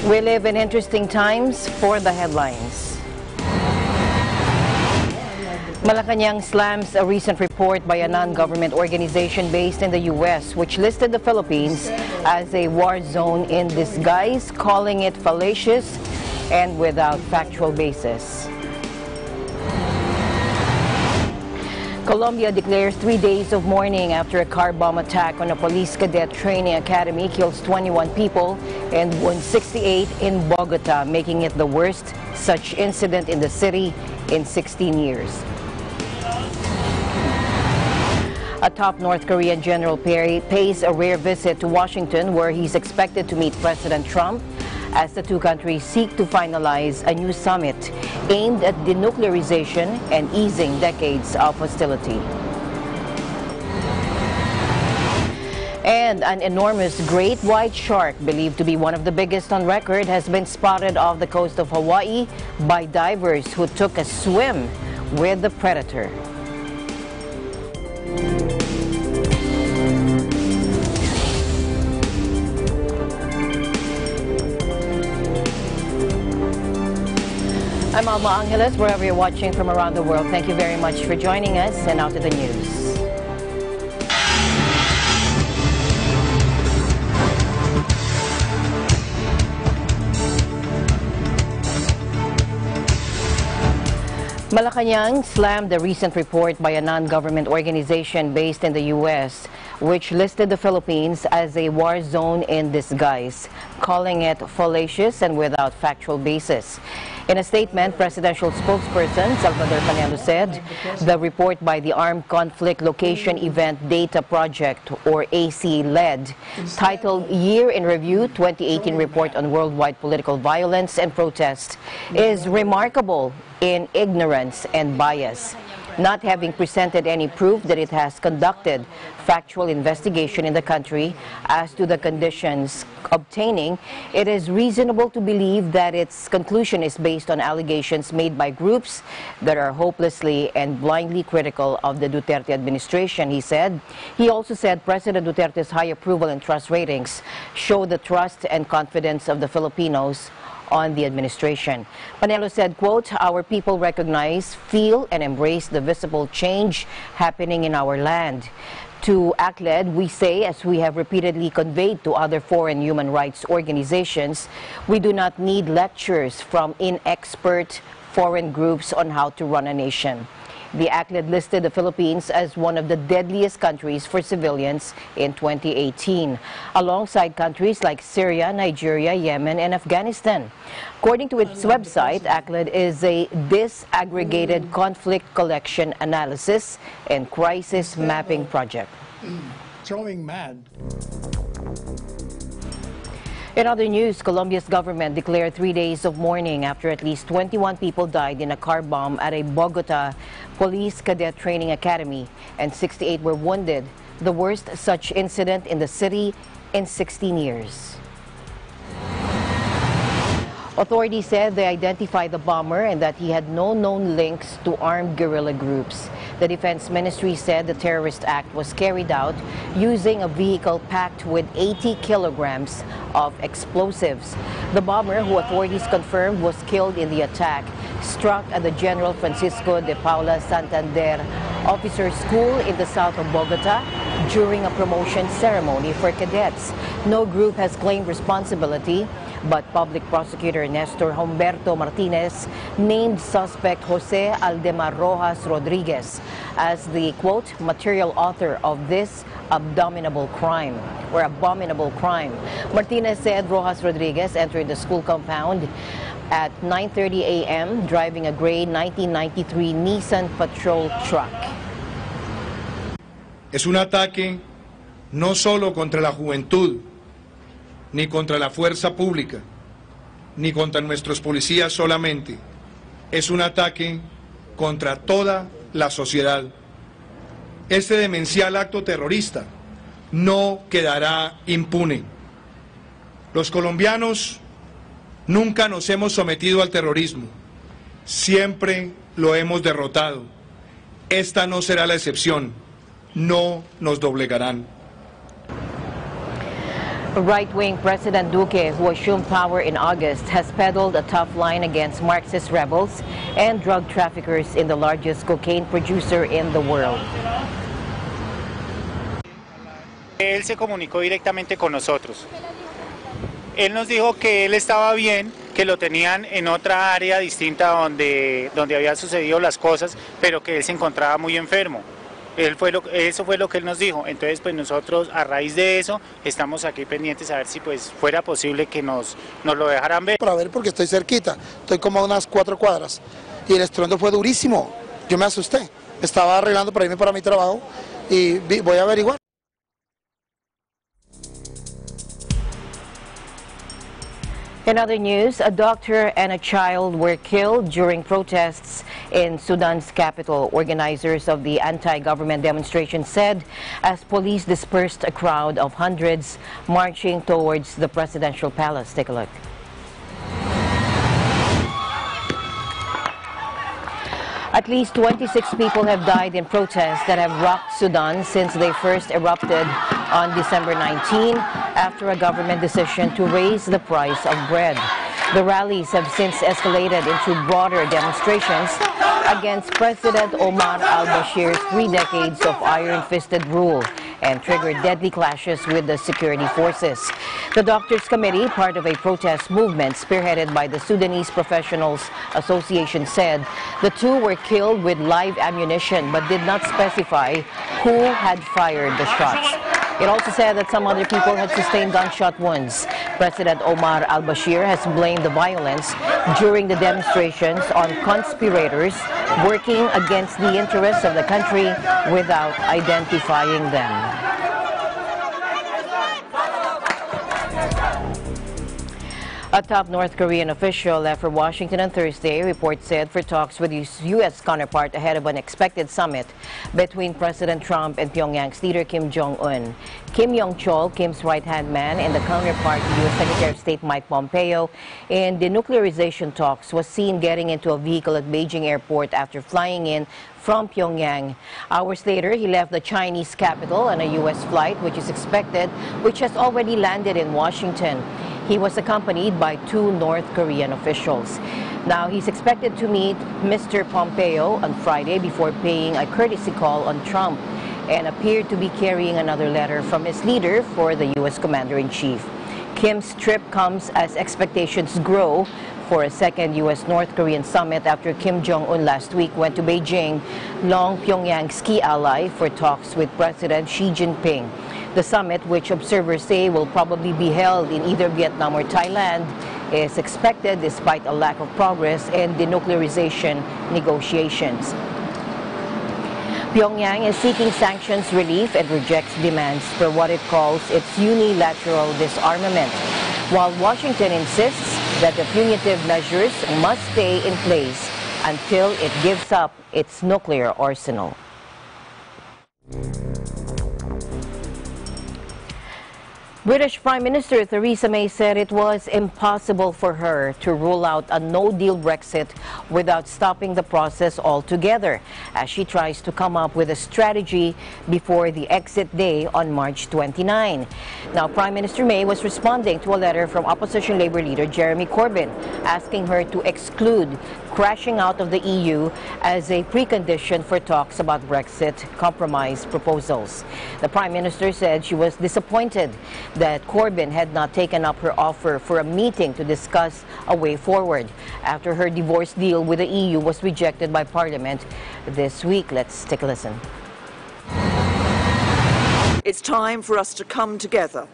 We live in interesting times. For the headlines. Malacanang slams a recent report by a non-government organization based in the U.S. which listed the Philippines as a war zone in disguise, calling it fallacious and without factual basis. Colombia declares 3 days of mourning after a car bomb attack on a police cadet training academy kills 21 people and wounds 68 in Bogota, making it the worst such incident in the city in 16 years. A top North Korean general pays a rare visit to Washington, where he's expected to meet President Trump as the two countries seek to finalize a new summit aimed at denuclearization and easing decades of hostility. And an enormous great white shark, believed to be one of the biggest on record, has been spotted off the coast of Hawaii by divers who took a swim with the predator. I'm Alma Angeles, wherever you're watching from around the world. Thank you very much for joining us, and now to the news. Malacanang slammed the recent report by a non-government organization based in the U.S. which listed the Philippines as a war zone in disguise, calling it fallacious and without factual basis. In a statement, presidential spokesperson Salvador Canelo said the report by the Armed Conflict Location Event Data Project, or AC-LED, titled Year in Review 2018 Report on Worldwide Political Violence and Protest, is remarkable in ignorance and bias, not having presented any proof that it has conducted factual investigation in the country as to the conditions obtaining. It is reasonable to believe that its conclusion is based on allegations made by groups that are hopelessly and blindly critical of the Duterte administration, he said. He also said President Duterte's high approval and trust ratings show the trust and confidence of the Filipinos on the administration. Panelo said, quote, "Our people recognize, feel, and embrace the visible change happening in our land. To ACLED, we say, as we have repeatedly conveyed to other foreign human rights organizations, we do not need lectures from inexpert foreign groups on how to run a nation." The ACLED listed the Philippines as one of the deadliest countries for civilians in 2018, alongside countries like Syria, Nigeria, Yemen, and Afghanistan. According to its website, ACLED is a disaggregated conflict collection analysis and crisis mapping project. Going mad. In other news, Colombia's government declared 3 days of mourning after at least 21 people died in a car bomb at a Bogota police cadet training academy, and 68 were wounded, the worst such incident in the city in 16 years. Authorities said they identified the bomber and that he had no known links to armed guerrilla groups. The Defense Ministry said the terrorist act was carried out using a vehicle packed with 80 kilograms of explosives. The bomber, who authorities confirmed was killed in the attack, struck at the General Francisco de Paula Santander Officer School in the south of Bogota during a promotion ceremony for cadets. No group has claimed responsibility, but Public Prosecutor Nestor Humberto Martinez named suspect Jose Aldemar Rojas Rodriguez as the, quote, material author of this abominable crime. Martinez said Rojas Rodriguez entered the school compound at 9:30 a.m. driving a gray 1993 Nissan Patrol truck. Es un ataque no solo contra la juventud, ni contra la fuerza pública, ni contra nuestros policías solamente. Es un ataque contra toda la sociedad. Este demencial acto terrorista no quedará impune. Los colombianos nunca nos hemos sometido al terrorismo. Siempre lo hemos derrotado. Esta no será la excepción. No nos doblegarán. Right-wing President Duque, who assumed power in August, has peddled a tough line against Marxist rebels and drug traffickers in the largest cocaine producer in the world. Él se comunicó directamente con nosotros. Él nos dijo que él estaba bien, que lo tenían en otra área distinta donde habían sucedido las cosas, pero que él se encontraba muy enfermo. Eso fue lo que él nos dijo. Entonces, pues nosotros a raíz de eso estamos aquí pendientes a ver si pues fuera posible que nos lo dejaran ver. Para ver, porque estoy cerquita, estoy como a unas 4 cuadras y el estruendo fue durísimo. Yo me asusté, estaba arreglando para irme para mi trabajo y voy a averiguar. In other news, a doctor and a child were killed during protests in Sudan's capital. Organizers of the anti-government demonstration said as police dispersed a crowd of hundreds marching towards the presidential palace. Take a look. At least 26 people have died in protests that have rocked Sudan since they first erupted on December 19 after a government decision to raise the price of bread. The rallies have since escalated into broader demonstrations against President Omar al-Bashir's 3 decades of iron-fisted rule and triggered deadly clashes with the security forces. The Doctors' Committee, part of a protest movement spearheaded by the Sudanese Professionals Association, said the two were killed with live ammunition but did not specify who had fired the shots. It also said that some other people had sustained gunshot wounds. President Omar al-Bashir has blamed the violence during the demonstrations on conspirators working against the interests of the country without identifying them. A top North Korean official left for Washington on Thursday, reports said, for talks with his U.S. counterpart ahead of an expected summit between President Trump and Pyongyang's leader Kim Jong-un. Kim Yong-chol, Kim's right-hand man, and the counterpart to U.S. Secretary of State Mike Pompeo in denuclearization talks, was seen getting into a vehicle at Beijing airport after flying in from Pyongyang. Hours later, he left the Chinese capital on a U.S. flight, which has already landed in Washington. He was accompanied by 2 North Korean officials. Now, he's expected to meet Mr. Pompeo on Friday before paying a courtesy call on Trump, and appeared to be carrying another letter from his leader for the U.S. Commander-in-Chief. Kim's trip comes as expectations grow for a second U.S.-North Korean summit after Kim Jong-un last week went to Beijing, long Pyongyang's key ally, for talks with President Xi Jinping. The summit, which observers say will probably be held in either Vietnam or Thailand, is expected despite a lack of progress in denuclearization negotiations. Pyongyang is seeking sanctions relief and rejects demands for what it calls its unilateral disarmament, while Washington insists that the punitive measures must stay in place until it gives up its nuclear arsenal. British Prime Minister Theresa May said it was impossible for her to rule out a no-deal Brexit without stopping the process altogether, as she tries to come up with a strategy before the exit day on March 29. Now, Prime Minister May was responding to a letter from opposition Labour leader Jeremy Corbyn, asking her to exclude crashing out of the EU as a precondition for talks about Brexit compromise proposals. The Prime Minister said she was disappointed that Corbyn had not taken up her offer for a meeting to discuss a way forward after her divorce deal with the EU was rejected by Parliament this week. Let's take a listen. It's time for us to come together,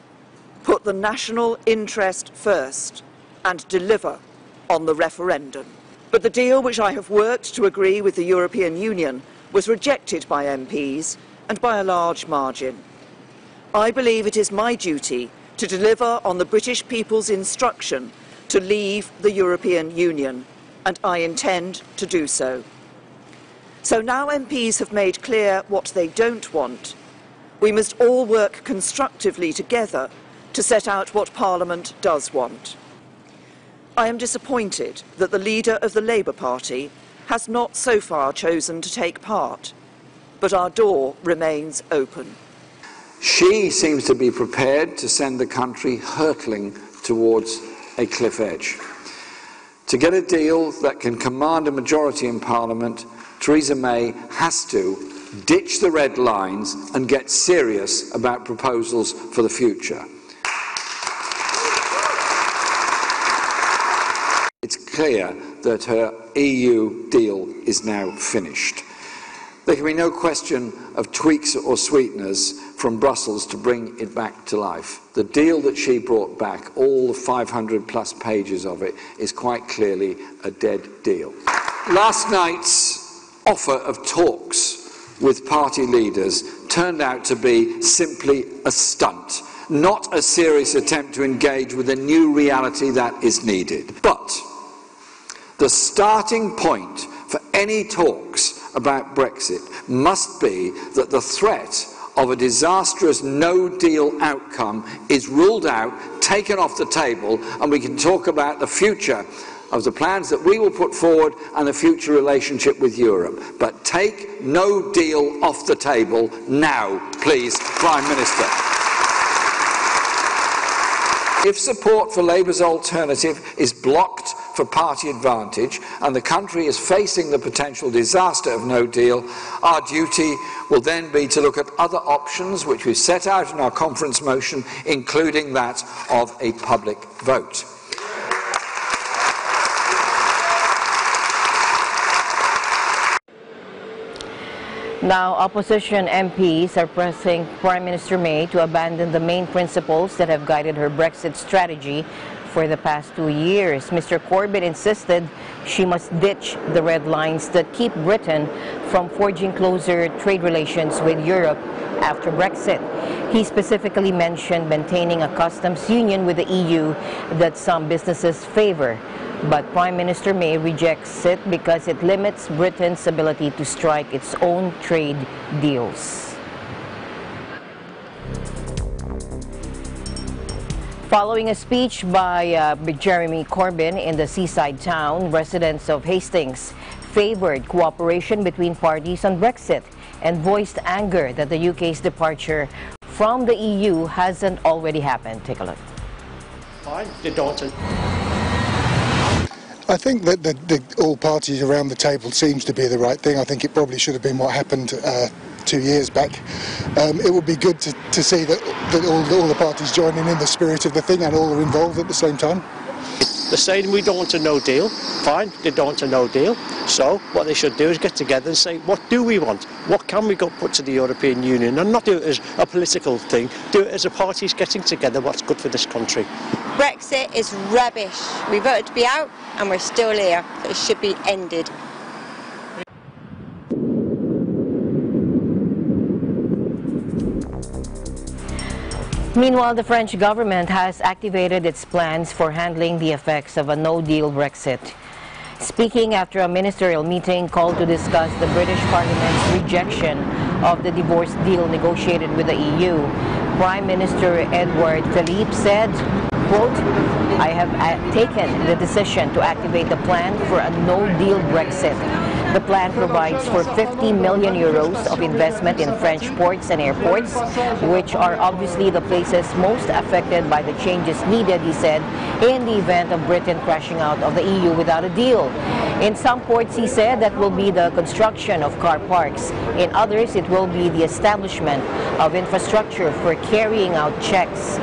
put the national interest first, and deliver on the referendum. But the deal which I have worked to agree with the European Union was rejected by MPs, and by a large margin. I believe it is my duty to deliver on the British people's instruction to leave the European Union, and I intend to do so. So now MPs have made clear what they don't want. We must all work constructively together to set out what Parliament does want. I am disappointed that the leader of the Labour Party has not so far chosen to take part, but our door remains open. She seems to be prepared to send the country hurtling towards a cliff edge. To get a deal that can command a majority in Parliament, Theresa May has to ditch the red lines and get serious about proposals for the future. It's clear that her EU deal is now finished. There can be no question of tweaks or sweeteners from Brussels to bring it back to life. The deal that she brought back, all the 500+ pages of it, is quite clearly a dead deal. Last night's offer of talks with party leaders turned out to be simply a stunt, not a serious attempt to engage with a new reality that is needed. But the starting point for any talks about Brexit must be that the threat of a disastrous no-deal outcome is ruled out, taken off the table, and we can talk about the future of the plans that we will put forward and the future relationship with Europe. But take no deal off the table now, please, Prime Minister. If support for Labour's alternative is blocked for party advantage and the country is facing the potential disaster of no deal, our duty will then be to look at other options which we set out in our conference motion, including that of a public vote. Now, opposition MPs are pressing Prime Minister May to abandon the main principles that have guided her Brexit strategy for the past 2 years. Mr. Corbyn insisted she must ditch the red lines that keep Britain from forging closer trade relations with Europe after Brexit. He specifically mentioned maintaining a customs union with the EU that some businesses favor. But Prime Minister May rejects it because it limits Britain's ability to strike its own trade deals. Following a speech by Jeremy Corbyn in the seaside town, residents of Hastings favored cooperation between parties on Brexit and voiced anger that the UK's departure from the EU hasn't already happened. Take a look. I think that all parties around the table seems to be the right thing. I think it probably should have been what happened 2 years back. It would be good to see that all the parties joining in the spirit of the thing and all are involved at the same time. They're saying we don't want a no deal. Fine, they don't want a no deal. So what they should do is get together and say, what do we want? What can we go put to the European Union? And not do it as a political thing. Do it as a parties getting together what's good for this country. Brexit is rubbish. We voted to be out and we're still here. It should be ended. Meanwhile, the French government has activated its plans for handling the effects of a no-deal Brexit. Speaking after a ministerial meeting called to discuss the British Parliament's rejection of the divorce deal negotiated with the EU, Prime Minister Edouard Philippe said, quote, "I have taken the decision to activate the plan for a no-deal Brexit. The plan provides for 50 million euros of investment in French ports and airports, which are obviously the places most affected by the changes needed," he said, in the event of Britain crashing out of the EU without a deal. In some ports, he said, that will be the construction of car parks. In others, it will be the establishment of infrastructure for carrying out checks.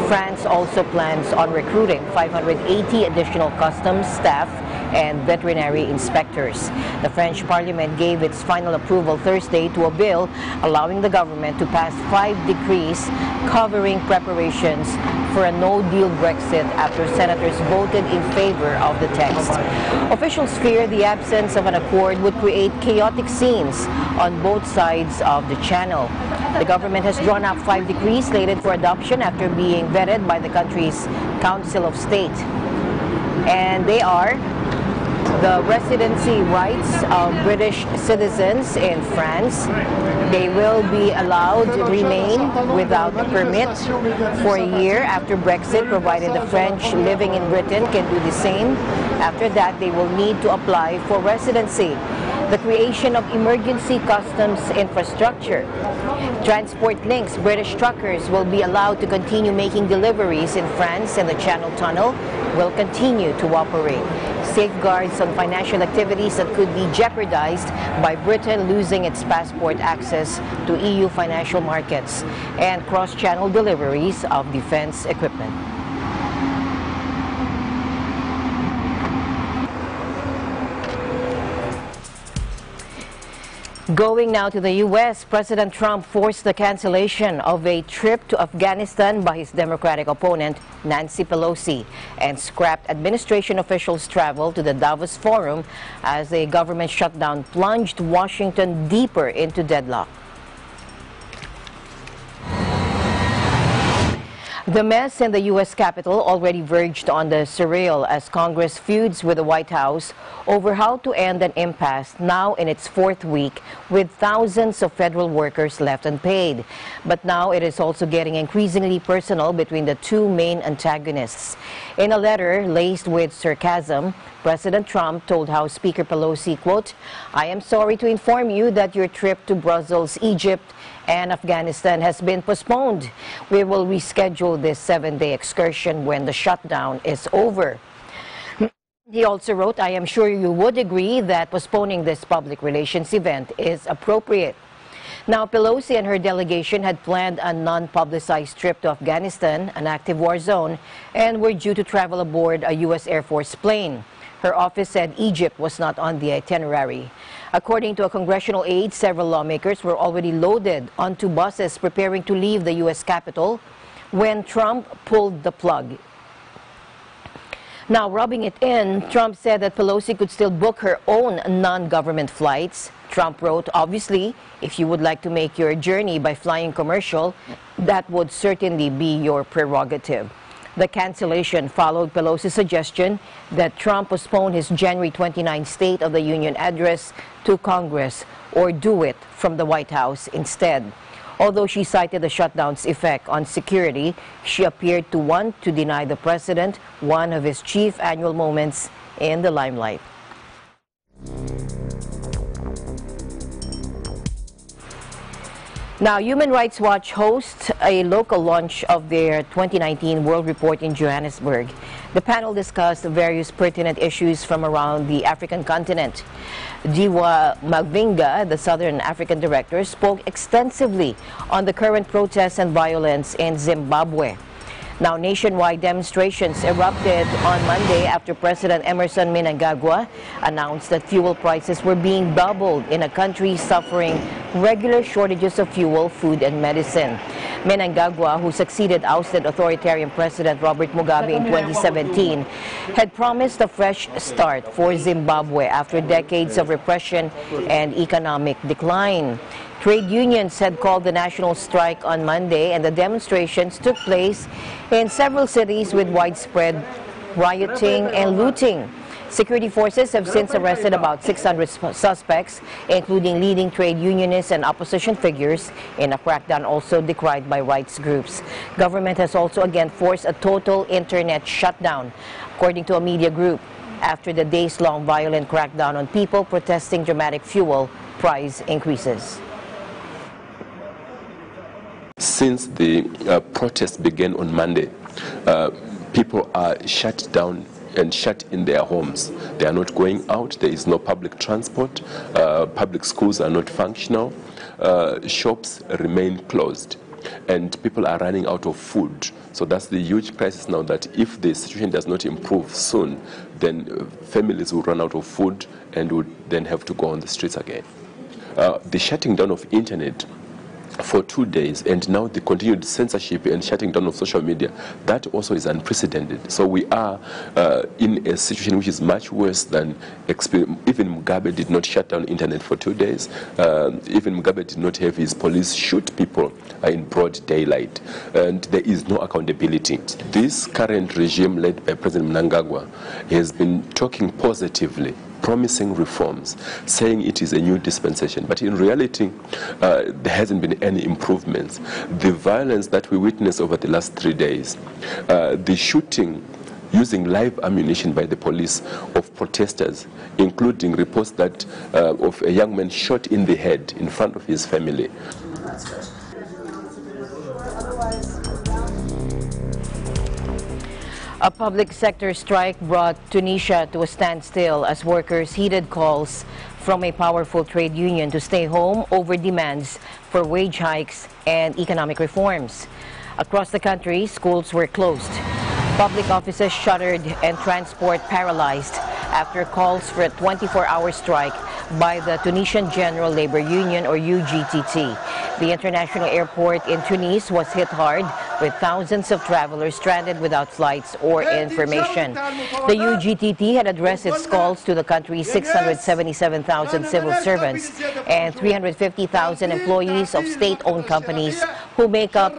France also plans on recruiting 580 additional customs staff and veterinary inspectors. The French Parliament gave its final approval Thursday to a bill allowing the government to pass 5 decrees covering preparations for a no-deal Brexit after senators voted in favor of the text. Officials fear the absence of an accord would create chaotic scenes on both sides of the channel. The government has drawn up 5 decrees slated for adoption after being vetted by the country's Council of State. And they are: the residency rights of British citizens in France. They will be allowed to remain without a permit for a year after Brexit, provided the French living in Britain can do the same. After that, they will need to apply for residency. the creation of emergency customs infrastructure. Transport links, British truckers will be allowed to continue making deliveries in France, and the Channel Tunnel will continue to operate. Safeguards on financial activities that could be jeopardized by Britain losing its passport access to EU financial markets, and cross-channel deliveries of defense equipment. Going now to the U.S., President Trump forced the cancellation of a trip to Afghanistan by his Democratic opponent, Nancy Pelosi, and scrapped administration officials' travel to the Davos Forum as a government shutdown plunged Washington deeper into deadlock. The mess in the U.S. Capitol already verged on the surreal as Congress feuds with the White House over how to end an impasse now in its fourth week with thousands of federal workers left unpaid. But now it is also getting increasingly personal between the two main antagonists. In a letter laced with sarcasm, President Trump told House Speaker Pelosi, quote, "I am sorry to inform you that your trip to Brussels, Egypt, and Afghanistan has been postponed. We will reschedule this 7-day excursion when the shutdown is over." He also wrote, "I am sure you would agree that postponing this public relations event is appropriate." Now, Pelosi and her delegation had planned a non-publicized trip to Afghanistan, an active war zone, and were due to travel aboard a U.S. Air Force plane. Her office said Egypt was not on the itinerary. According to a congressional aide, several lawmakers were already loaded onto buses preparing to leave the U.S. Capitol when Trump pulled the plug. Now, rubbing it in, Trump said that Pelosi could still book her own non-government flights. Trump wrote, "Obviously, if you would like to make your journey by flying commercial, that would certainly be your prerogative." The cancellation followed Pelosi's suggestion that Trump postpone his January 29 State of the Union address to Congress or do it from the White House instead. Although she cited the shutdown's effect on security, she appeared to want to deny the president one of his chief annual moments in the limelight. Now, Human Rights Watch hosts a local launch of their 2019 World Report in Johannesburg. The panel discussed various pertinent issues from around the African continent. Diwa Magvinga, the Southern African director, spoke extensively on the current protests and violence in Zimbabwe. Now, nationwide demonstrations erupted on Monday after President Emerson Mnangagwa announced that fuel prices were being doubled in a country suffering regular shortages of fuel, food, and medicine. Mnangagwa, who succeeded ousted authoritarian President Robert Mugabe in 2017, had promised a fresh start for Zimbabwe after decades of repression and economic decline. Trade unions had called the national strike on Monday, and the demonstrations took place in several cities with widespread rioting and looting. Security forces have since arrested about 600 suspects, including leading trade unionists and opposition figures, in a crackdown also decried by rights groups. Government has also again forced a total internet shutdown, according to a media group, after the days-long violent crackdown on people protesting dramatic fuel price increases. Since the protest began on Monday, people are shut down and shut in their homes. They are not going out. There is no public transport. Public schools are not functional. Shops remain closed. And people are running out of food. So that's the huge crisis now, that if the situation does not improve soon, then families will run out of food and would then have to go on the streets again. The shutting down of internet for 2 days, and now the continued censorship and shutting down of social media, that also is unprecedented. So we are in a situation which is much worse than even Mugabe did not shut down internet for 2 days. Even Mugabe did not have his police shoot people in broad daylight, and there is no accountability. This current regime led by President Mnangagwa has been talking positively, promising reforms, saying it is a new dispensation. But in reality, there hasn't been any improvements. The violence that we witnessed over the last 3 days, the shooting using live ammunition by the police of protesters, including reports that of a young man shot in the head in front of his family. A public sector strike brought Tunisia to a standstill as workers heeded calls from a powerful trade union to stay home over demands for wage hikes and economic reforms. Across the country, schools were closed, public offices shuttered, and transport paralyzed after calls for a 24-hour strike by the Tunisian General Labor Union, or UGTT. The international airport in Tunis was hit hard, with thousands of travelers stranded without flights or information. The UGTT had addressed its calls to the country's 677,000 civil servants and 350,000 employees of state-owned companies who make up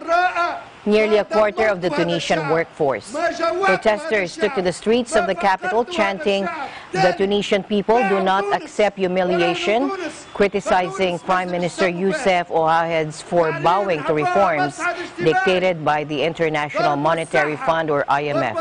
nearly a quarter of the Tunisian workforce. Protesters took to the streets of the capital chanting, "The Tunisian people do not accept humiliation," criticizing Prime Minister Youssef Ouahed's for bowing to reforms dictated by the International Monetary Fund, or IMF.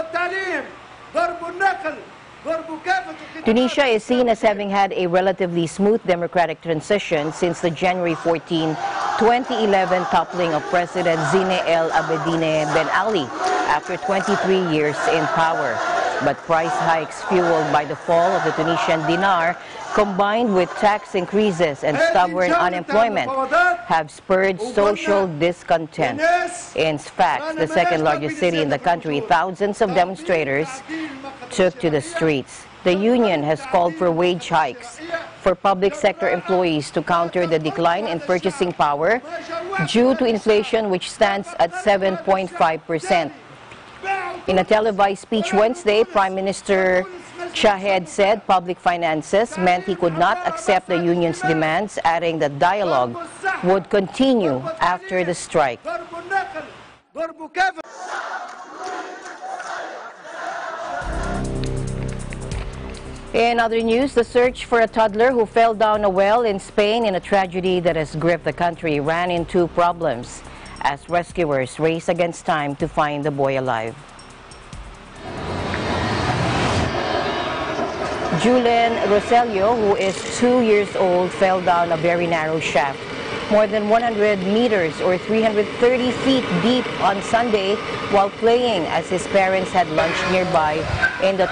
Tunisia is seen as having had a relatively smooth democratic transition since the January 14, 2011 toppling of President Zine El Abidine Ben Ali after 23 years in power. But price hikes fueled by the fall of the Tunisian dinar, combined with tax increases and stubborn unemployment, have spurred social discontent. In fact, the second largest city in the country, thousands of demonstrators took to the streets. The union has called for wage hikes for public sector employees to counter the decline in purchasing power due to inflation, which stands at 7.5%. In a televised speech Wednesday, Prime Minister Chahed said public finances meant he could not accept the union's demands, adding that dialogue would continue after the strike. In other news, the search for a toddler who fell down a well in Spain in a tragedy that has gripped the country ran into problems as rescuers race against time to find the boy alive. Julen Roselio, who is 2 years old, fell down a very narrow shaft, more than 100 meters or 330 feet deep on Sunday while playing as his parents had lunch nearby in the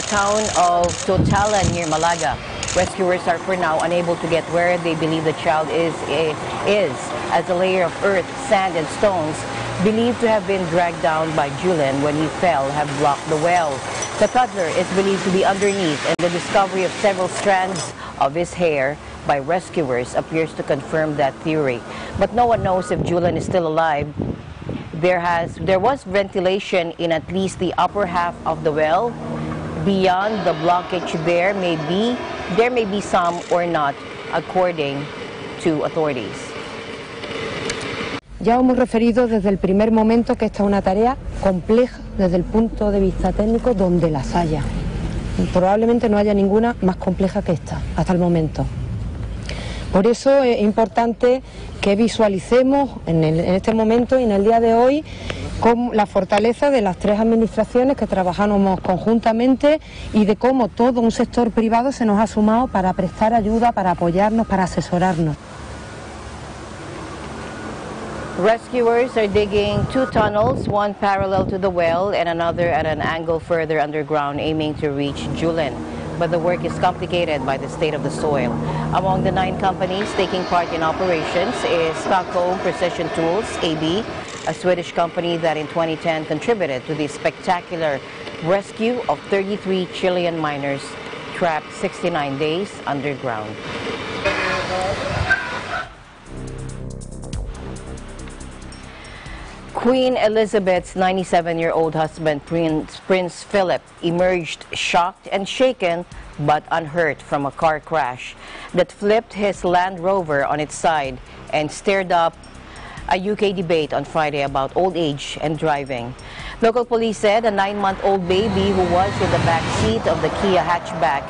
town of Totalan near Malaga. Rescuers are for now unable to get where they believe the child is as a layer of earth, sand, and stones believed to have been dragged down by Julen when he fell have blocked the well. The toddler is believed to be underneath, and the discovery of several strands of his hair by rescuers appears to confirm that theory. But no one knows if Julen is still alive. There was ventilation in at least the upper half of the well. Beyond the blockage there may be some or not, according to authorities. Ya hemos referido desde el primer momento que esta es una tarea compleja desde el punto de vista técnico donde las haya. Probablemente no haya ninguna más compleja que esta hasta el momento. Por eso es importante que visualicemos en este momento y en el día de hoy con la fortaleza de las tres administraciones que trabajamos conjuntamente y de cómo todo un sector privado se nos ha sumado para prestar ayuda, para apoyarnos, para asesorarnos. Rescuers are digging 2 tunnels, one parallel to the well and another at an angle further underground, aiming to reach Julen. But the work is complicated by the state of the soil. Among the 9 companies taking part in operations is Stockholm Precision Tools AB, a Swedish company that in 2010 contributed to the spectacular rescue of 33 Chilean miners trapped 69 days underground. Queen Elizabeth's 97-year-old husband, Prince Philip, emerged shocked and shaken but unhurt from a car crash that flipped his Land Rover on its side and stirred up a UK debate on Friday about old age and driving. Local police said a 9-month-old baby who was in the back seat of the Kia hatchback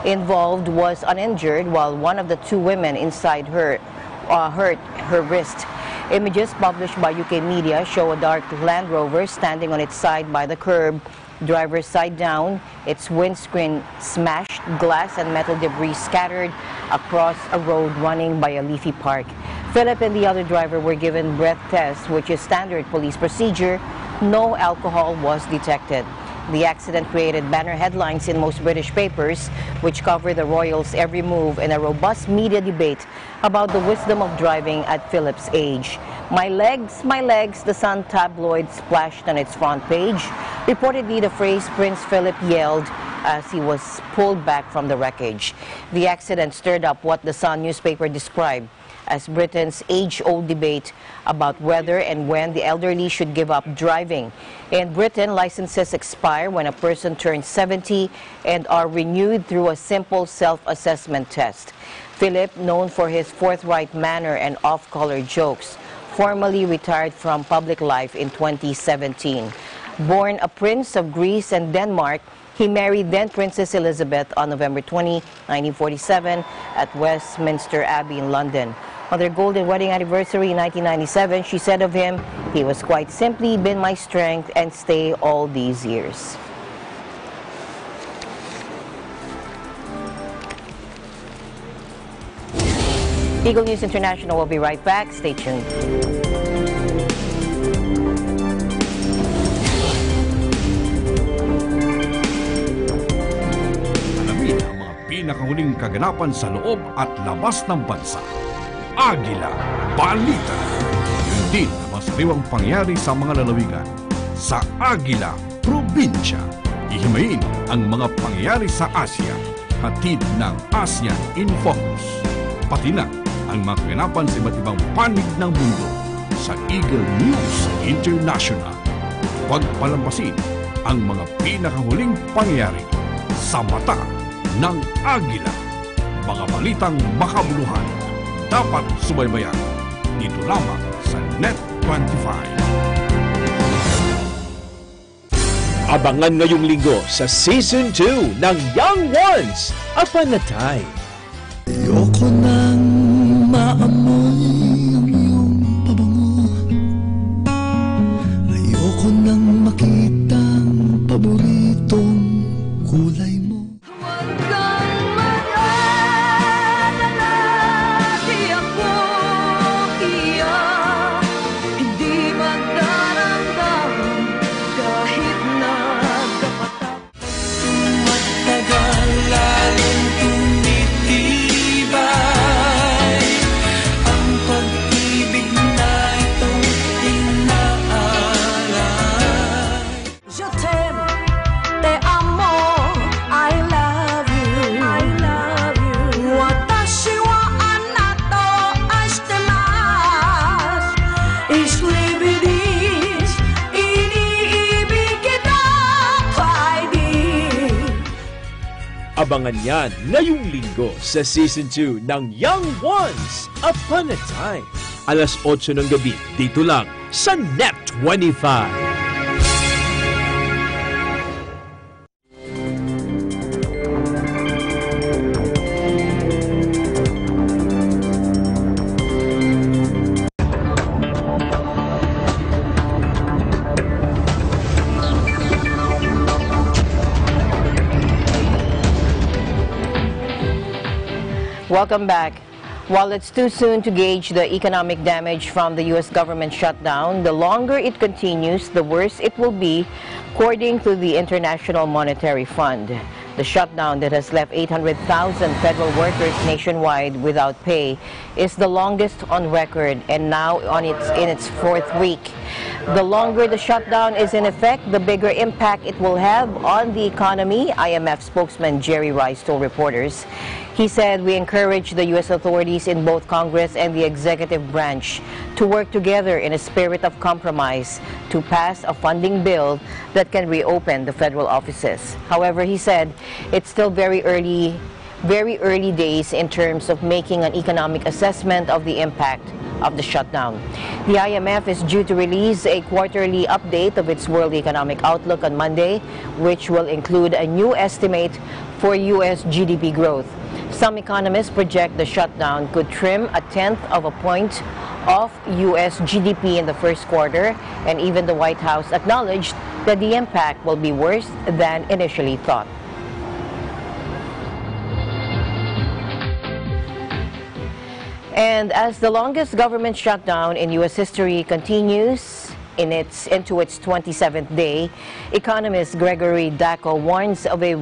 involved was uninjured, while one of the 2 women inside hurt her wrist. Images published by UK media show a dark Land Rover standing on its side by the curb driver's side down, its windscreen smashed, glass and metal debris scattered across a road running by a leafy park. Philip and the other driver were given breath tests, which is standard police procedure. No alcohol was detected. The accident created banner headlines in most British papers, which cover the royals' every move and a robust media debate about the wisdom of driving at Philip's age. My legs, the Sun tabloid splashed on its front page. Reportedly, the phrase Prince Philip yelled as he was pulled back from the wreckage. The accident stirred up what the Sun newspaper described as Britain's age-old debate about whether and when the elderly should give up driving. In Britain, licenses expire when a person turns 70 and are renewed through a simple self-assessment test. Philip, known for his forthright manner and off-color jokes, formally retired from public life in 2017. Born a prince of Greece and Denmark, he married then Princess Elizabeth on November 20, 1947 at Westminster Abbey in London. On their golden wedding anniversary in 1997, she said of him, "He was quite simply been my strength and stay all these years." Eagle News International will be right back. Stay tuned. Alamin ang mga pinakahuling kaganapan sa loob at labas ng bansa. Agila Balita. Yun din ang mga sariwang pangyayari sa mga lalawigan. Sa Agila Probinsya, ihimayin ang mga pangyayari sa Asia. Hatid ng ASEAN in Focus. Pati na ang mga kaganapan sa iba't ibang panig ng mundo sa Eagle News International. Huwag palampasin ang mga pinakahuling pangyayari sa mata ng Agila. Mga balitang makabuluhan. Dapat subaybayan dito lamang sa Net25. Abangan ngayong linggo sa Season 2 ng Young Ones, Upon a Time. Ayoko nang maamoy ang iyong pabango. Ayoko nang makitang paboritong kulay mo. Abangan yan ngayong linggo sa Season 2 ng Young Ones, Upon a Time. Alas 8 ng gabi, dito lang sa Net25. Welcome back. While it's too soon to gauge the economic damage from the U.S. government shutdown, the longer it continues, the worse it will be, according to the International Monetary Fund. The shutdown that has left 800,000 federal workers nationwide without pay is the longest on record and now in its fourth week. The longer the shutdown is in effect, the bigger impact it will have on the economy, IMF spokesman Jerry Rice told reporters. He said, "We encourage the U.S. authorities in both Congress and the executive branch to work together in a spirit of compromise to pass a funding bill that can reopen the federal offices." However, he said, it's still very early very early days in terms of making an economic assessment of the impact of the shutdown. The IMF is due to release a quarterly update of its world economic outlook on Monday, which will include a new estimate for U.S. GDP growth. Some economists project the shutdown could trim 0.1 point of U.S. GDP in the first quarter, and even the White House acknowledged that the impact will be worse than initially thought. And as the longest government shutdown in U.S. history continues into its 27th day, economist Gregory Dacko warns of a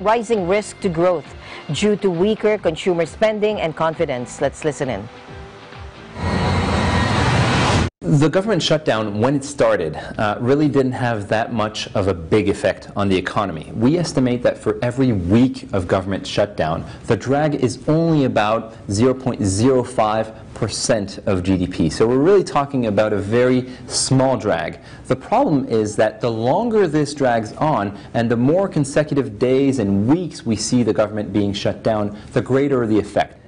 rising risk to growth due to weaker consumer spending and confidence. Let's listen in. The government shutdown, when it started, really didn't have that much of a big effect on the economy. We estimate that for every week of government shutdown, the drag is only about 0.05% of GDP. So we're really talking about a very small drag. The problem is that the longer this drags on, and the more consecutive days and weeks we see the government being shut down, the greater the effect.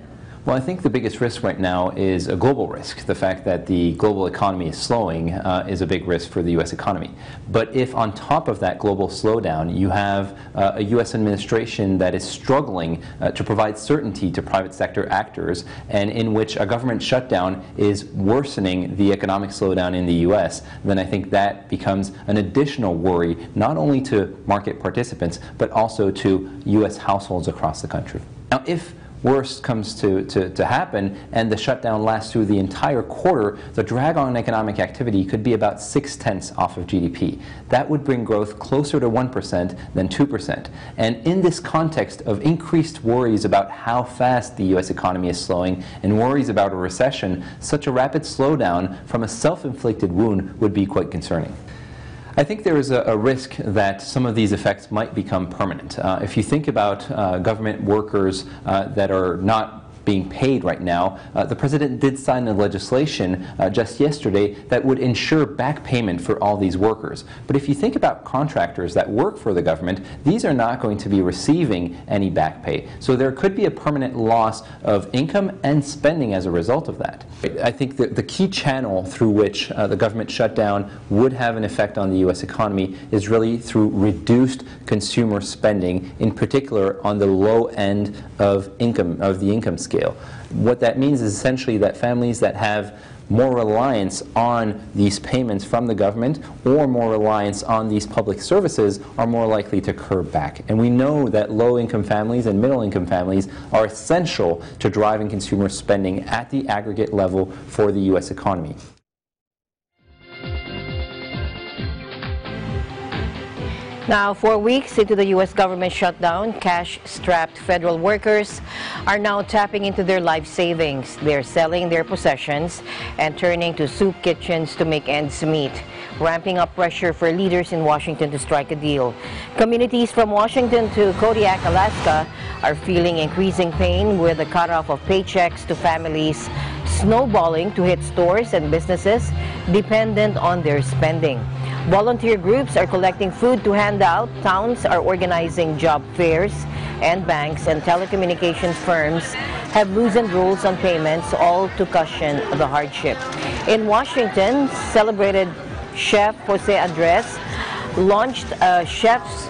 Well, I think the biggest risk right now is a global risk. The fact that the global economy is slowing is a big risk for the U.S. economy. But if on top of that global slowdown you have a U.S. administration that is struggling to provide certainty to private sector actors, and in which a government shutdown is worsening the economic slowdown in the U.S., then I think that becomes an additional worry, not only to market participants, but also to U.S. households across the country. Now, if worst comes to happen and the shutdown lasts through the entire quarter, the drag on economic activity could be about 0.6 off of GDP. That would bring growth closer to 1% than 2%. And in this context of increased worries about how fast the U.S. economy is slowing and worries about a recession, such a rapid slowdown from a self-inflicted wound would be quite concerning. I think there is a risk that some of these effects might become permanent. If you think about government workers that are not being paid right now, the president did sign a legislation just yesterday that would ensure back payment for all these workers. But if you think about contractors that work for the government, these are not going to be receiving any back pay. So there could be a permanent loss of income and spending as a result of that. I think that the key channel through which the government shutdown would have an effect on the U.S. economy is really through reduced consumer spending, in particular on the low end of the income scale. What that means is essentially that families that have more reliance on these payments from the government or more reliance on these public services are more likely to curb back. And we know that low-income families and middle-income families are essential to driving consumer spending at the aggregate level for the U.S. economy. Now, 4 weeks into the U.S. government shutdown, cash-strapped federal workers are now tapping into their life savings. They're selling their possessions and turning to soup kitchens to make ends meet, ramping up pressure for leaders in Washington to strike a deal. Communities from Washington to Kodiak, Alaska are feeling increasing pain with the cutoff of paychecks to families snowballing to hit stores and businesses dependent on their spending. Volunteer groups are collecting food to hand out, towns are organizing job fairs, and banks and telecommunications firms have loosened rules on payments, all to cushion the hardship. In Washington, celebrated chef Jose Andres launched a Chefs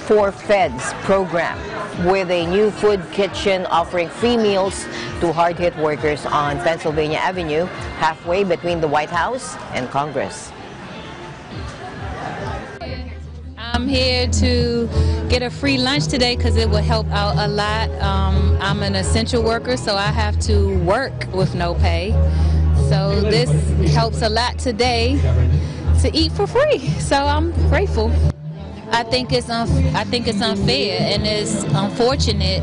for Feds program with a new food kitchen offering free meals to hard-hit workers on Pennsylvania Avenue, halfway between the White House and Congress. I'm here to get a free lunch today because it will help out a lot. I'm an essential worker, so I have to work with no pay. So this helps a lot today to eat for free. So I'm grateful. I think it's unfair and it's unfortunate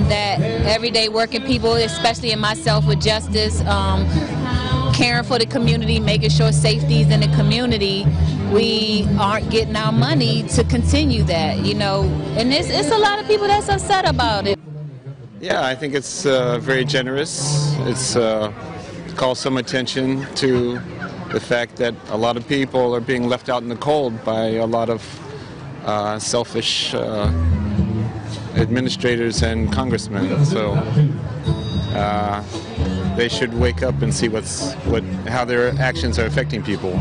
that everyday working people, especially in myself with justice, caring for the community, making sure safety is in the community, we aren't getting our money to continue that, you know, and it's a lot of people that's upset about it. Yeah, I think it's very generous. It's calls some attention to the fact that a lot of people are being left out in the cold by a lot of selfish administrators and congressmen. So they should wake up and see how their actions are affecting people.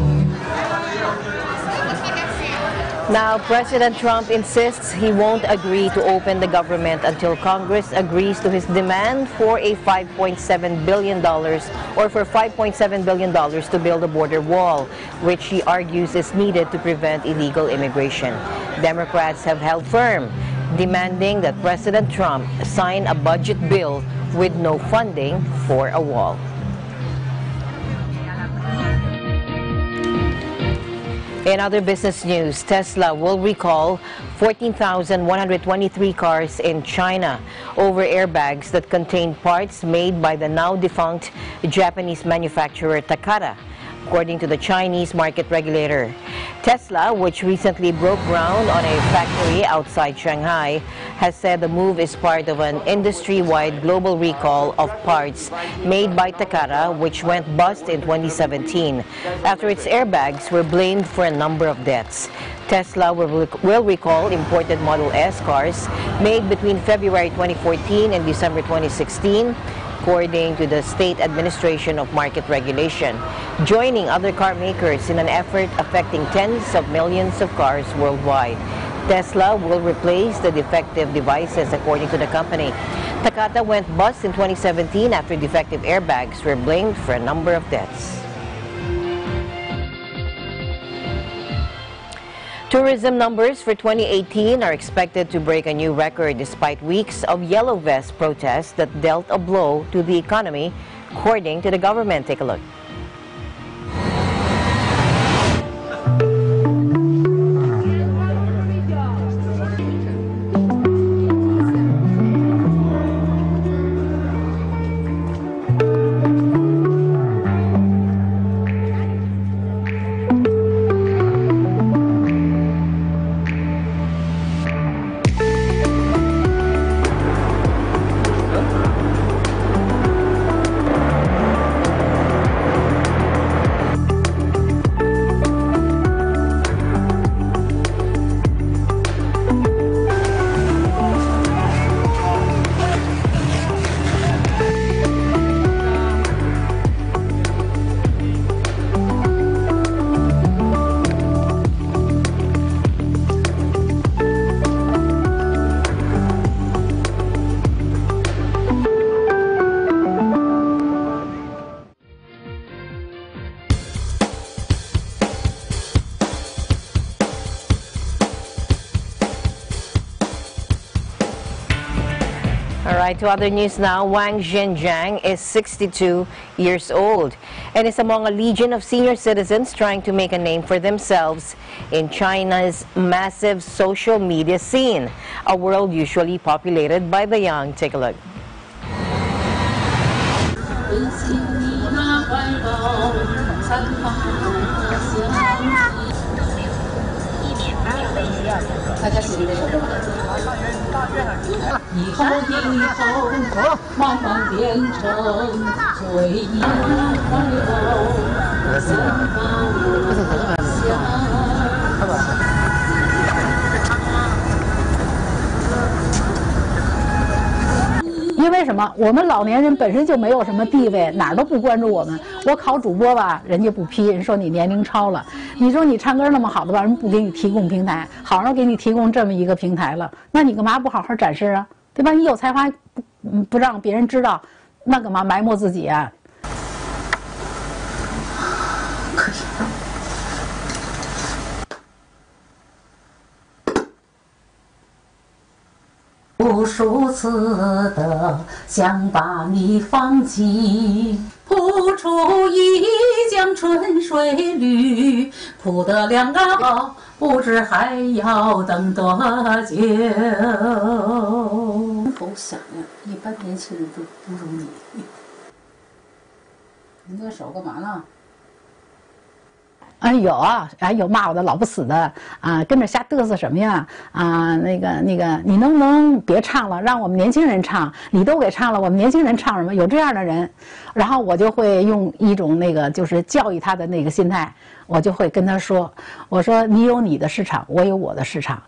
Now, President Trump insists he won't agree to open the government until Congress agrees to his demand for a $5.7 billion or for $5.7 billion to build a border wall, which he argues is needed to prevent illegal immigration. Democrats have held firm, demanding that President Trump sign a budget bill with no funding for a wall. In other business news, Tesla will recall 14,123 cars in China over airbags that contain parts made by the now defunct Japanese manufacturer Takata, according to the Chinese market regulator. Tesla, which recently broke ground on a factory outside Shanghai, has said the move is part of an industry-wide global recall of parts made by Takata, which went bust in 2017 after its airbags were blamed for a number of deaths. Tesla will recall imported Model S cars made between February 2014 and December 2016, according to the State Administration of Market Regulation, joining other car makers in an effort affecting tens of millions of cars worldwide. Tesla will replace the defective devices, according to the company. Takata went bust in 2017 after defective airbags were blamed for a number of deaths. Tourism numbers for 2018 are expected to break a new record despite weeks of yellow vest protests that dealt a blow to the economy, according to the government. Take a look. All right, to other news now. Wang Zhenjiang is 62 years old and is among a legion of senior citizens trying to make a name for themselves in China's massive social media scene, a world usually populated by the young. Take a look.因为什么？我们老年人本身就没有什么地位，哪儿都不关注我们。我考主播吧，人家不批，人说你年龄超了。你说你唱歌那么好的吧，人不给你提供平台，好好给你提供这么一个平台了，那你干嘛不好好展示啊？对吧？你有才华不让别人知道，那干嘛埋没自己啊？无数次的想把你放弃，谱出一江春水绿，谱得两个好，不知还要等多久。够想呀，一般年轻人都不如你。你那手干嘛呢？有啊，有骂我的老不死的啊，跟着瞎嘚瑟什么呀？啊，那个，你能不能别唱了，让我们年轻人唱？你都给唱了，我们年轻人唱什么？有这样的人，然后我就会用一种就是教育他的那个心态，我就会跟他说，我说你有你的市场，我有我的市场。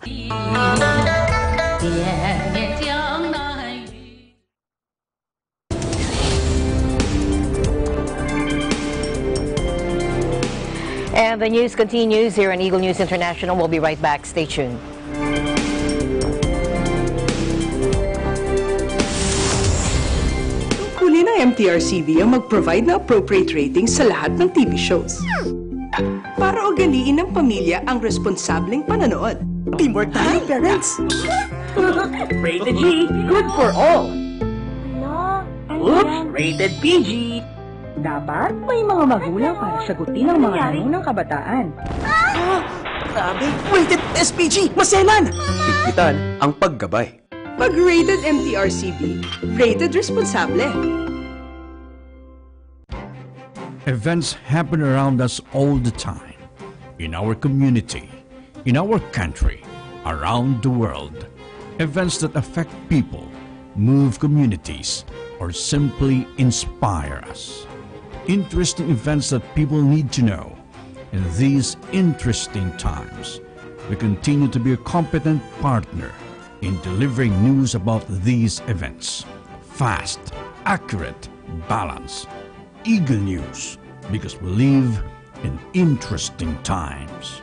And the news continues here on Eagle News International. We'll be right back. Stay tuned. Huli ng MTRCB ang mag-provide na appropriate ratings sa lahat ng TV shows. Para ugaliin ng pamilya ang responsableng panonood. Teamwork tayo, parents! Rated B, good for all. Oops, rated PG. Dapat may mga magulang para sagutin ang mga tanong ng kabataan. Grabe, rated SPG, maselan! Higpitan ang paggabay. Pag rated MTRCB, rated responsable. Events happen around us all the time, in our community, in our country, around the world. Events that affect people, move communities, or simply inspire us. Interesting events that people need to know. In these interesting times, we continue to be a competent partner in delivering news about these events. Fast, accurate, balanced. Eagle News, because we live in interesting times.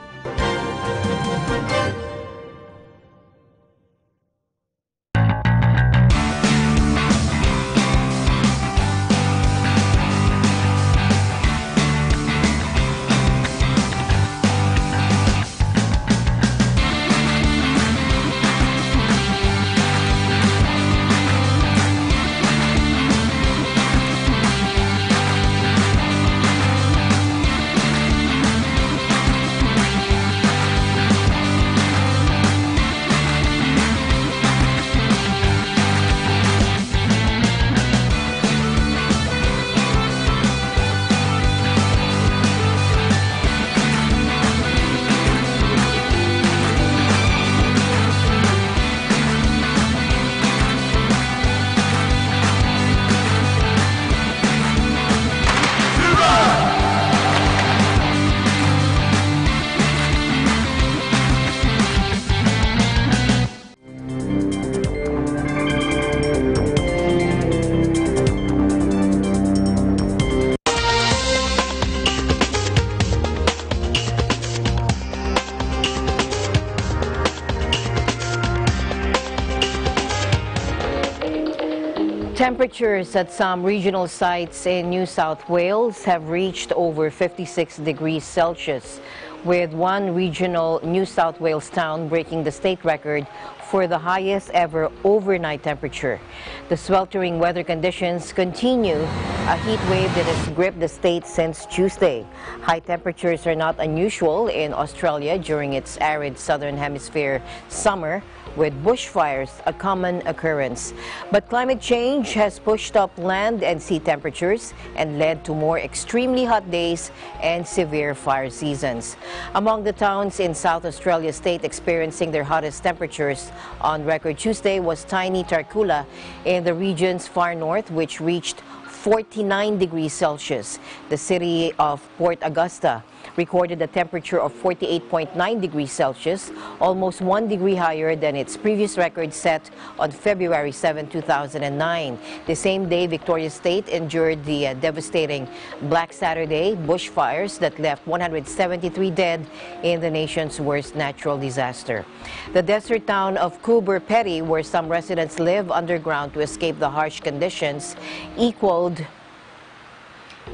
Temperatures at some regional sites in New South Wales have reached over 56 degrees Celsius, with one regional New South Wales town breaking the state record for the highest ever overnight temperature. The sweltering weather conditions continue, a heat wave that has gripped the state since Tuesday. High temperatures are not unusual in Australia during its arid southern hemisphere summer, with bushfires a common occurrence. But climate change has pushed up land and sea temperatures and led to more extremely hot days and severe fire seasons. Among the towns in South Australia state experiencing their hottest temperatures on record Tuesday was tiny Tarcoola in the region's far north, which reached 49 degrees Celsius. The city of Port Augusta recorded a temperature of 48.9 degrees Celsius, almost 1 degree higher than its previous record set on February 7, 2009. The same day, Victoria State endured the devastating Black Saturday bushfires that left 173 dead in the nation's worst natural disaster. The desert town of Coober Pedy, where some residents live underground to escape the harsh conditions, equaled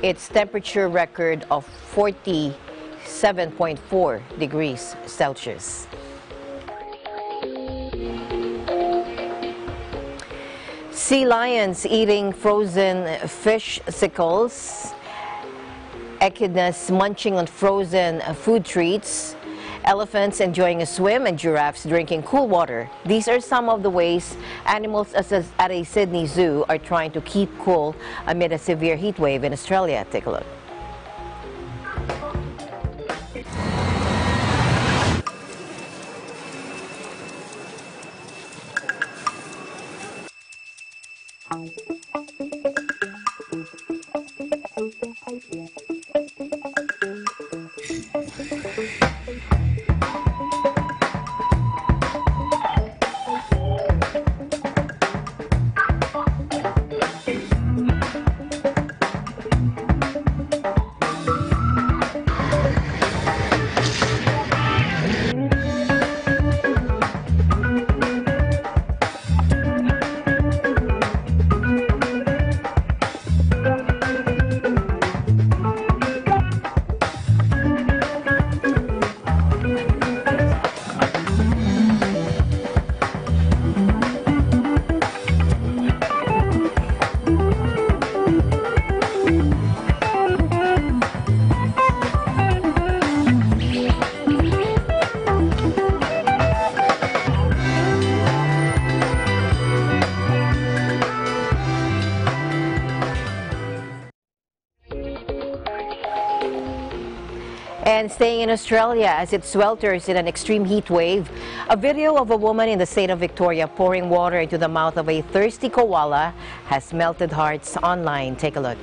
its temperature record of 47.4 degrees Celsius. Sea lions eating frozen fish sickles, echidnas munching on frozen food treats, elephants enjoying a swim, and giraffes drinking cool water. These are some of the ways animals at a Sydney zoo are trying to keep cool amid a severe heat wave in Australia. Take a look. And staying in Australia as it swelters in an extreme heat wave, a video of a woman in the state of Victoria pouring water into the mouth of a thirsty koala has melted hearts online. Take a look.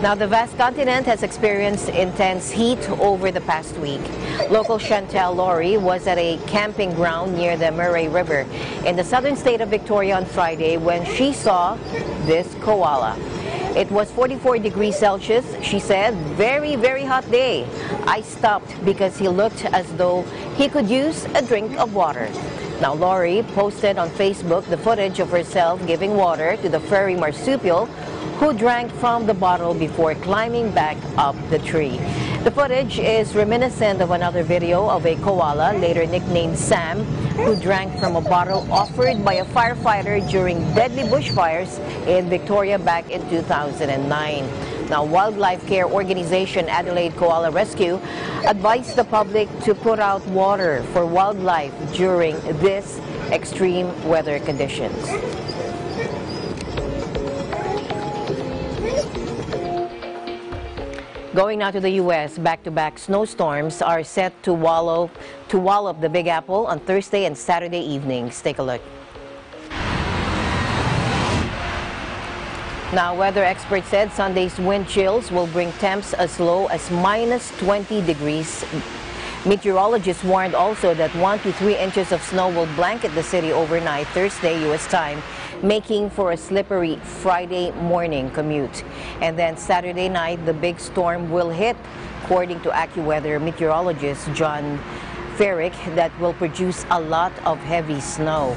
Now, the vast continent has experienced intense heat over the past week. Local Chantel Laurie was at a camping ground near the Murray River in the southern state of Victoria on Friday when she saw this koala. It was 44 degrees Celsius, she said. Very, very hot day. I stopped because he looked as though he could use a drink of water. Now, Laurie posted on Facebook the footage of herself giving water to the furry marsupial who drank from the bottle before climbing back up the tree. The footage is reminiscent of another video of a koala, later nicknamed Sam, who drank from a bottle offered by a firefighter during deadly bushfires in Victoria back in 2009. Now, wildlife care organization Adelaide Koala Rescue advised the public to put out water for wildlife during this extreme weather conditions. Going now to the U.S., back-to-back snowstorms are set to wallop the Big Apple on Thursday and Saturday evenings. Take a look. Now, weather experts said Sunday's wind chills will bring temps as low as minus 20 degrees. Meteorologists warned also that 1 to 3 inches of snow will blanket the city overnight Thursday U.S. time, making for a slippery Friday morning commute. And then Saturday night, the big storm will hit, according to AccuWeather meteorologist John Ferrick, that will produce a lot of heavy snow.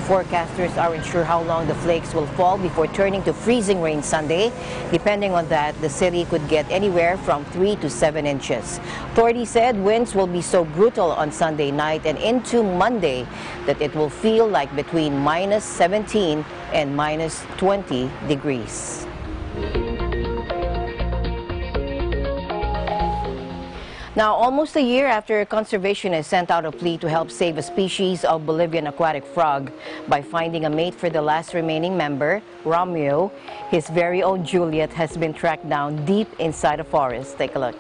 Forecasters aren't sure how long the flakes will fall before turning to freezing rain Sunday. Depending on that, the city could get anywhere from 3 to 7 inches. Authorities said winds will be so brutal on Sunday night and into Monday that it will feel like between minus 17 and minus 20 degrees. Now, almost a year after conservationists sent out a plea to help save a species of Bolivian aquatic frog by finding a mate for the last remaining member, Romeo, his very own Juliet has been tracked down deep inside a forest. Take a look.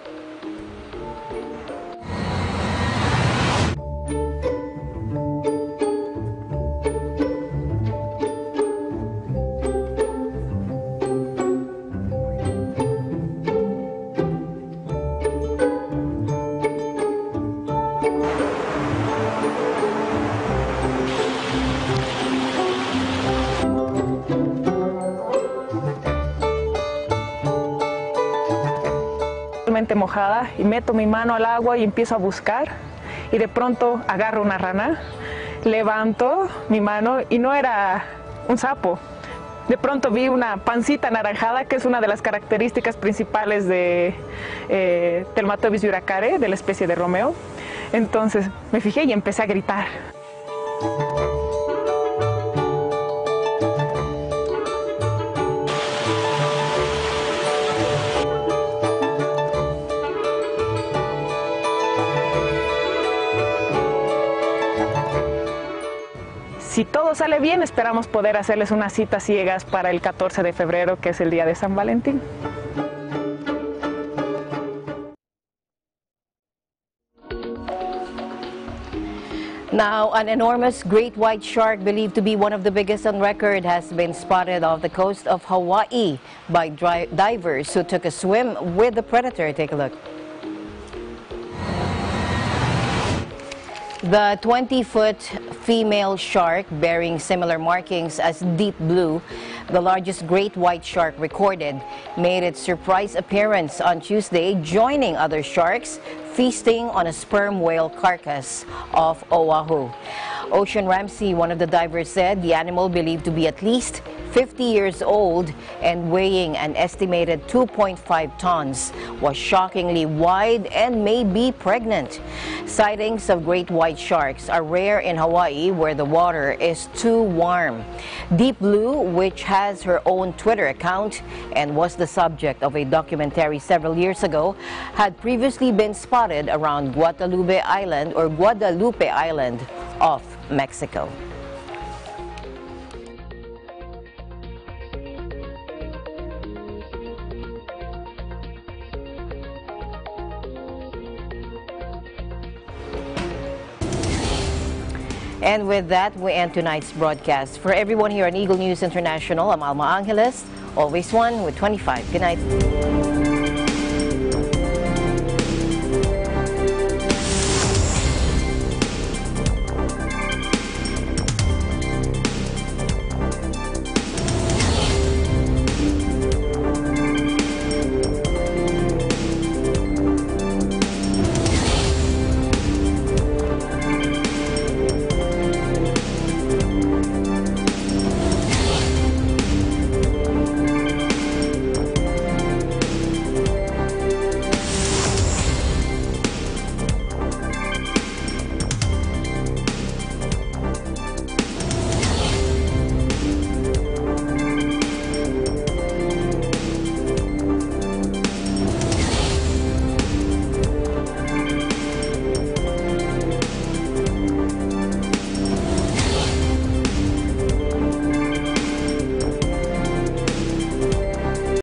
Mojada y meto mi mano al agua y empiezo a buscar y de pronto agarro una rana, levanto mi mano y no era un sapo. De pronto vi una pancita anaranjada, que es una de las características principales de Telmatobius uracare, de la especie de Romeo. Entonces me fijé y empecé a gritar. Si todo sale bien, esperamos poder hacerles unas citas ciegas para el 14 de febrero, que es el día de San Valentín. Now, an enormous great white shark believed to be one of the biggest on record has been spotted off the coast of Hawaii by divers who took a swim with the predator. Take a look. The 20-foot female shark, bearing similar markings as Deep Blue, the largest great white shark recorded, made its surprise appearance on Tuesday, joining other sharks feasting on a sperm whale carcass off Oahu. Ocean Ramsey, one of the divers, said the animal, believed to be at least 50 years old and weighing an estimated 2.5 tons, was shockingly wide and may be pregnant. Sightings of great white sharks are rare in Hawaii, where the water is too warm. Deep Blue, which has her own Twitter account and was the subject of a documentary several years ago, had previously been spotted around Guadalupe Island off Mexico. And with that, we end tonight's broadcast. For everyone here on Eagle News International, I'm Alma Angeles, always one with 25. Good night.